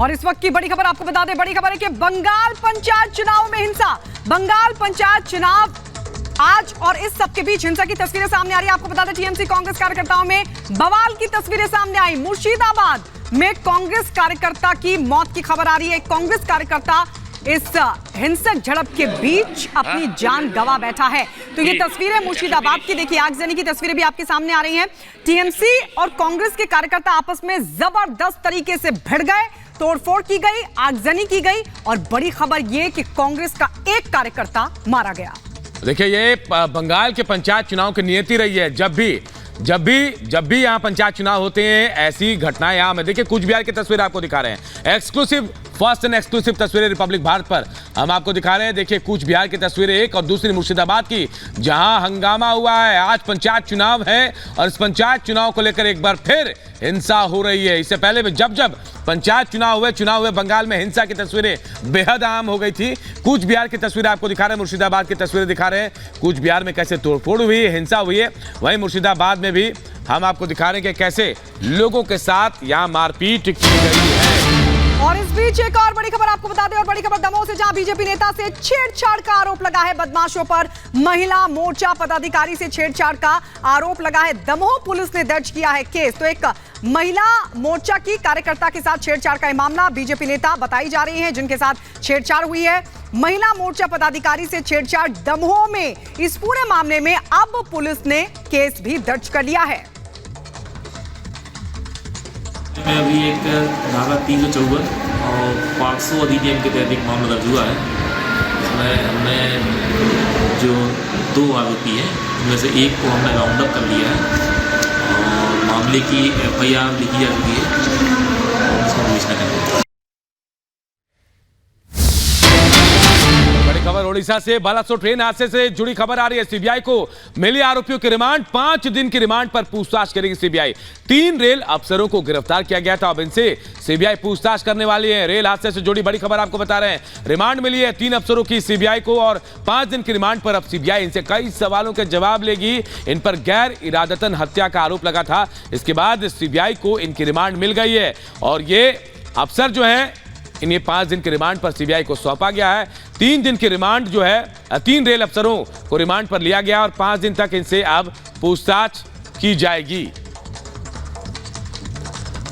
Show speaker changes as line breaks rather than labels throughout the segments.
और इस वक्त की बड़ी खबर आपको बता दें, बड़ी खबर है कि बंगाल पंचायत चुनाव में हिंसा। बंगाल पंचायत चुनाव आज और इस सब के बीच हिंसा की तस्वीरें सामने आ रही है। आपको बता दें टीएमसी कांग्रेस कार्यकर्ताओं में बवाल की तस्वीरें सामने आई। मुर्शिदाबाद में कांग्रेस कार्यकर्ता की मौत की खबर आ रही है। कांग्रेस कार्यकर्ता इस हिंसक झड़प के बीच अपनी जान गंवा बैठा है। तो ये तस्वीरें मुर्शिदाबाद की देखिए, आगजनी की तस्वीरें भी आपके सामने आ रही हैं। टीएमसी और कांग्रेस के कार्यकर्ता आपस में जबरदस्त तरीके से भिड़ गए, तोड़फोड़ की गई, आगजनी की गई और बड़ी खबर यह कि कांग्रेस का एक कार्यकर्ता मारा गया।
देखिए, ये बंगाल के पंचायत चुनाव की नियति रही है। जब भी यहाँ पंचायत चुनाव होते हैं ऐसी घटनाएं यहाँ में। देखिए, कूच बिहार की तस्वीर आपको दिखा रहे हैं, एक्सक्लूसिव फर्स्ट एंड एक्सक्लूसिव तस्वीरें रिपब्लिक भारत पर हम आपको दिखा रहे हैं। देखिए, कूच बिहार की तस्वीरें एक और दूसरी मुर्शिदाबाद की, जहां हंगामा हुआ है। आज पंचायत चुनाव है और इस पंचायत चुनाव को लेकर एक बार फिर हिंसा हो रही है। इससे पहले भी जब पंचायत चुनाव हुए बंगाल में हिंसा की तस्वीरें बेहद आम हो गई थी। कूच बिहार की तस्वीरें आपको दिखा रहे हैं, मुर्शिदाबाद की तस्वीरें दिखा रहे हैं। कूच बिहार में कैसे तोड़फोड़ हुई है, हिंसा हुई है, वहीं मुर्शिदाबाद में भी हम आपको दिखा रहे हैं कि कैसे लोगों के साथ यहां मारपीट की गई है।
और इस बीच एक और बड़ी खबर आपको बता दें, और बड़ी खबर दमोह से, जहां बीजेपी नेता से छेड़छाड़ का आरोप लगा है। बदमाशों पर महिला मोर्चा पदाधिकारी से छेड़छाड़ का आरोप लगा है। दमोह पुलिस ने दर्ज किया है केस। तो एक महिला मोर्चा की कार्यकर्ता के साथ छेड़छाड़ का मामला, बीजेपी नेता बताई जा रही है जिनके साथ छेड़छाड़ हुई है। महिला मोर्चा पदाधिकारी से छेड़छाड़ दमोह में। इस पूरे मामले में अब पुलिस ने केस भी दर्ज कर लिया है।
मैं अभी एक धारा 354 और 500 अधिनियम के तहत एक मामला दर्ज हुआ है। इसमें हमने जो 2 आरोपी हैं उनमें से एक को हमने राउंड अप कर लिया है और मामले की FIR लिखी जा चुकी है और इसको घोषणा कर दी है।
खबर ओडिशा से, बालासोर ट्रेन हादसे से जुड़ी खबर आ रही है। सीबीआई को मिले आरोपियों के रिमांड, 5 दिन की रिमांड पर पूछताछ करेगी सीबीआई। 3 रेल अफसरों को गिरफ्तार किया गया था, अब इनसे सीबीआई पूछताछ करने वाली है। रेल हादसे से जुड़ी बड़ी खबर आपको बता रहे हैं। रिमांड मिली है 3 अफसरों की सीबीआई को और 5 दिन की रिमांड पर अब सीबीआई इनसे कई सवालों के जवाब लेगी। इन पर गैर इरादतन हत्या का आरोप लगा था, इसके बाद सीबीआई को इनकी रिमांड मिल गई है और ये अफसर जो है इन्हें 5 दिन के रिमांड पर सीबीआई को सौंपा गया है। 3 दिन की रिमांड जो है 3 रेल अफसरों को रिमांड पर लिया गया और 5 दिन तक इनसे अब पूछताछ की जाएगी।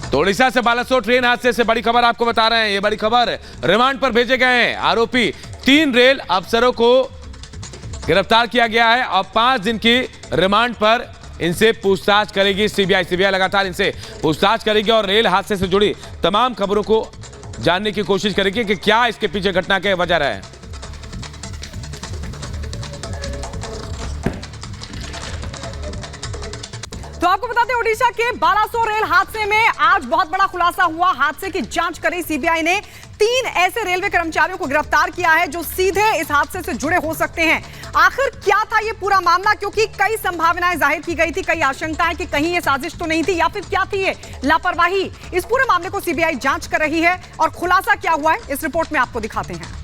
तो ओडिशा से बालासोर ट्रेन हादसे से बड़ी खबर आपको बता रहे हैं। ये बड़ी खबर, रिमांड पर भेजे गए हैं आरोपी। 3 रेल अफसरों को गिरफ्तार किया गया है और 5 दिन की रिमांड पर इनसे पूछताछ करेगी सीबीआई। सीबीआई लगातार इनसे पूछताछ करेगी और रेल हादसे से जुड़ी तमाम खबरों को जानने की कोशिश करेगी कि क्या इसके पीछे घटना के वजह रहे।
तो आपको बता दें, ओडिशा के बालासोर रेल हादसे में आज बहुत बड़ा खुलासा हुआ। हादसे की जांच करी सीबीआई ने। 3 ऐसे रेलवे कर्मचारियों को गिरफ्तार किया है जो सीधे इस हादसे से जुड़े हो सकते हैं। आखिर क्या था ये पूरा मामला, क्योंकि कई संभावनाएं जाहिर की गई थी, कई आशंकाएं कि कहीं ये साजिश तो नहीं थी या फिर क्या थी ये लापरवाही। इस पूरे मामले को सीबीआई जांच कर रही है और खुलासा क्या हुआ है इस रिपोर्ट में आपको दिखाते हैं।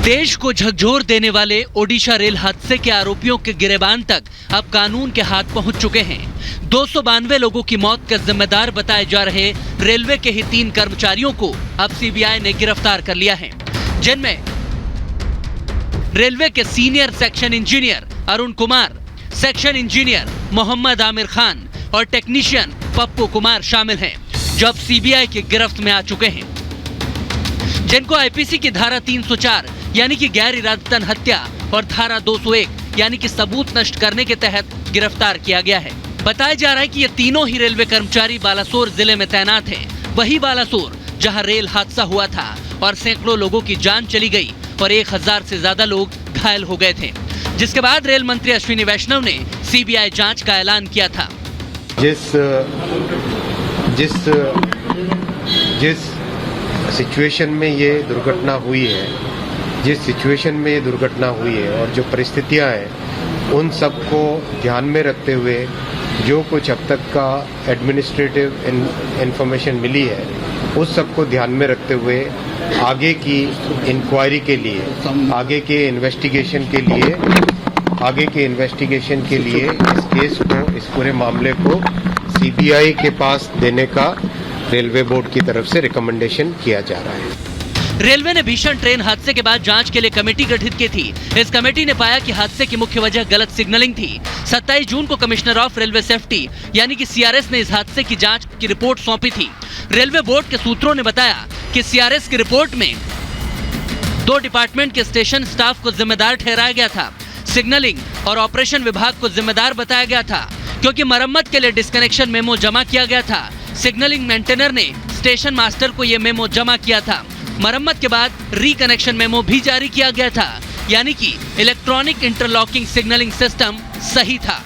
देश को झकझोर देने वाले ओडिशा रेल हादसे के आरोपियों के गिरेबान तक अब कानून के हाथ पहुंच चुके हैं। 292 लोगों की मौत के जिम्मेदार बताए जा रहे रेलवे के ही 3 कर्मचारियों को अब सीबीआई ने गिरफ्तार कर लिया है, जिनमें रेलवे के senior section engineer Arun Kumar, section engineer Mohammad Aamir Khan और टेक्नीशियन पप्पू कुमार शामिल हैं, जो अब सीबीआई की गिरफ्त में आ चुके हैं, जिनको आईपीसी की धारा 304 यानी कि गैर इरादतन हत्या और धारा 201 यानी कि सबूत नष्ट करने के तहत गिरफ्तार किया गया है। बताया जा रहा है कि ये तीनों ही रेलवे कर्मचारी बालासोर जिले में तैनात हैं। वही बालासोर जहां रेल हादसा हुआ था और सैकड़ों लोगों की जान चली गई और 1000 से ज्यादा लोग घायल हो गए थे, जिसके बाद रेल मंत्री अश्विनी वैष्णव ने सीबीआई जांच का ऐलान किया था।
जिस सिचुएशन में ये दुर्घटना हुई है, और जो परिस्थितियां हैं उन सब को ध्यान में रखते हुए जो कुछ अब तक का एडमिनिस्ट्रेटिव इंफॉर्मेशन मिली है उस सब को ध्यान में रखते हुए आगे की इंक्वायरी के लिए, आगे के इन्वेस्टिगेशन के लिए आगे के इन्वेस्टिगेशन के लिए इस केस को, इस पूरे मामले को सीबीआई के पास देने का रेलवे बोर्ड की तरफ से रिकमेंडेशन किया जा रहा है।
रेलवे ने भीषण ट्रेन हादसे के बाद जांच के लिए कमेटी गठित की थी। इस कमेटी ने पाया कि हादसे की मुख्य वजह गलत सिग्नलिंग थी। 27 जून को कमिश्नर ऑफ रेलवे सेफ्टी यानी कि सीआरएस ने इस हादसे की जांच की रिपोर्ट सौंपी थी। रेलवे बोर्ड के सूत्रों ने बताया कि सीआरएस की रिपोर्ट में 2 डिपार्टमेंट के स्टेशन स्टाफ को जिम्मेदार ठहराया गया था। सिग्नलिंग और ऑपरेशन विभाग को जिम्मेदार बताया गया था, क्योंकि मरम्मत के लिए डिस्कनेक्शन मेमो जमा किया गया था। सिग्नलिंग मेंटेनर ने स्टेशन मास्टर को यह मेमो जमा किया था। मरम्मत के बाद रिकनेक्शन मेमो भी जारी किया गया था, यानी कि इलेक्ट्रॉनिक इंटरलॉकिंग सिग्नलिंग सिस्टम सही था।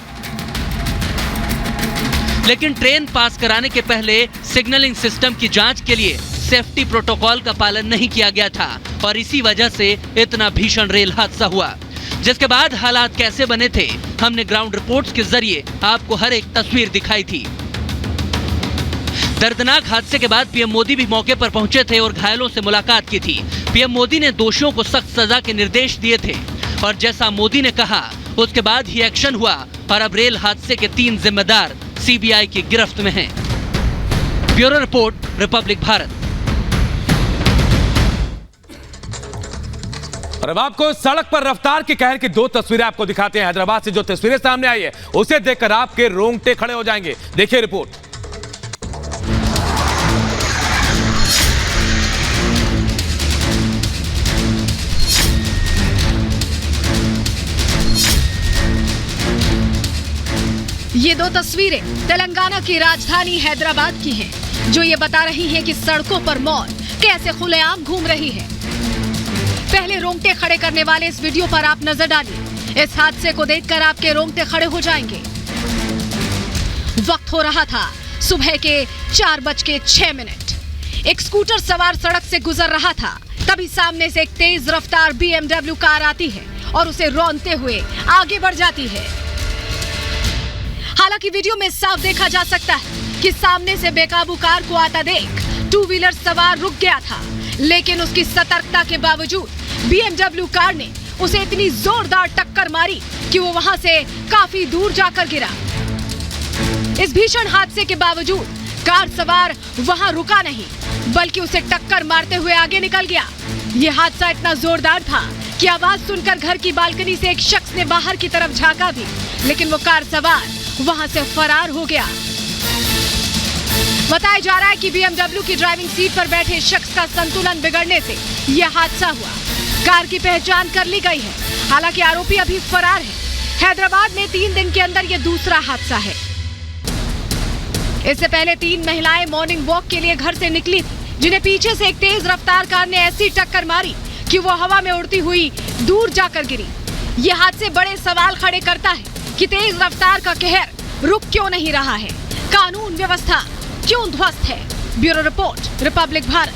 लेकिन ट्रेन पास कराने के पहले सिग्नलिंग सिस्टम की जांच के लिए सेफ्टी प्रोटोकॉल का पालन नहीं किया गया था और इसी वजह से इतना भीषण रेल हादसा हुआ। जिसके बाद हालात कैसे बने थे, हमने ग्राउंड रिपोर्ट्स के जरिए आपको हर एक तस्वीर दिखाई थी। दर्दनाक हादसे के बाद पीएम मोदी भी मौके पर पहुंचे थे और घायलों से मुलाकात की थी। पीएम मोदी ने दोषियों को सख्त सजा के निर्देश दिए थे और जैसा मोदी ने कहा उसके बाद ही एक्शन हुआ और अब रेल हादसे के 3 जिम्मेदार सीबीआई की गिरफ्त में हैं। Bureau report, Republic Bharat.
और अब आपको सड़क पर रफ्तार के कहर की 2 तस्वीरें आपको दिखाते हैं। हैदराबाद से जो तस्वीरें सामने आई है उसे देखकर आपके रोंगटे खड़े हो जाएंगे। देखिए रिपोर्ट।
ये 2 तस्वीरें तेलंगाना की राजधानी हैदराबाद की हैं, जो ये बता रही हैं कि सड़कों पर मौत कैसे खुलेआम घूम रही है। पहले रोंगटे खड़े करने वाले इस वीडियो पर आप नजर डालिए। इस हादसे को देखकर आपके रोंगटे खड़े हो जाएंगे। वक्त हो रहा था सुबह के 4:06। एक स्कूटर सवार सड़क से गुजर रहा था, तभी सामने से एक तेज रफ्तार BMW कार आती है और उसे रौंदते हुए आगे बढ़ जाती है। हालांकि वीडियो में साफ देखा जा सकता है कि सामने से बेकाबू कार को आता देख 2 व्हीलर सवार रुक गया था, लेकिन उसकी सतर्कता के बावजूद BMW कार ने उसे इतनी जोरदार टक्कर मारी कि वो वहां से काफी दूर जाकर गिरा। इस भीषण हादसे के बावजूद कार सवार वहां रुका नहीं, बल्कि उसे टक्कर मारते हुए आगे निकल गया। यह हादसा इतना जोरदार था कि आवाज सुनकर घर की बालकनी से एक शख्स ने बाहर की तरफ झांका भी, लेकिन वो कार सवार वहां से फरार हो गया। बताया जा रहा है कि BMW की ड्राइविंग सीट पर बैठे शख्स का संतुलन बिगड़ने से यह हादसा हुआ। कार की पहचान कर ली गई है, हालांकि आरोपी अभी फरार है। हैदराबाद में 3 दिन के अंदर यह दूसरा हादसा है। इससे पहले 3 महिलाएं मॉर्निंग वॉक के लिए घर से निकली थी, जिन्हें पीछे से एक तेज रफ्तार कार ने ऐसी टक्कर मारी कि वो हवा में उड़ती हुई दूर जाकर गिरी। यह हादसे बड़े सवाल खड़े करता है कि तेज रफ्तार का कहर रुक क्यों नहीं रहा है, कानून व्यवस्था क्यों ध्वस्त है। Bureau report, Republic Bharat.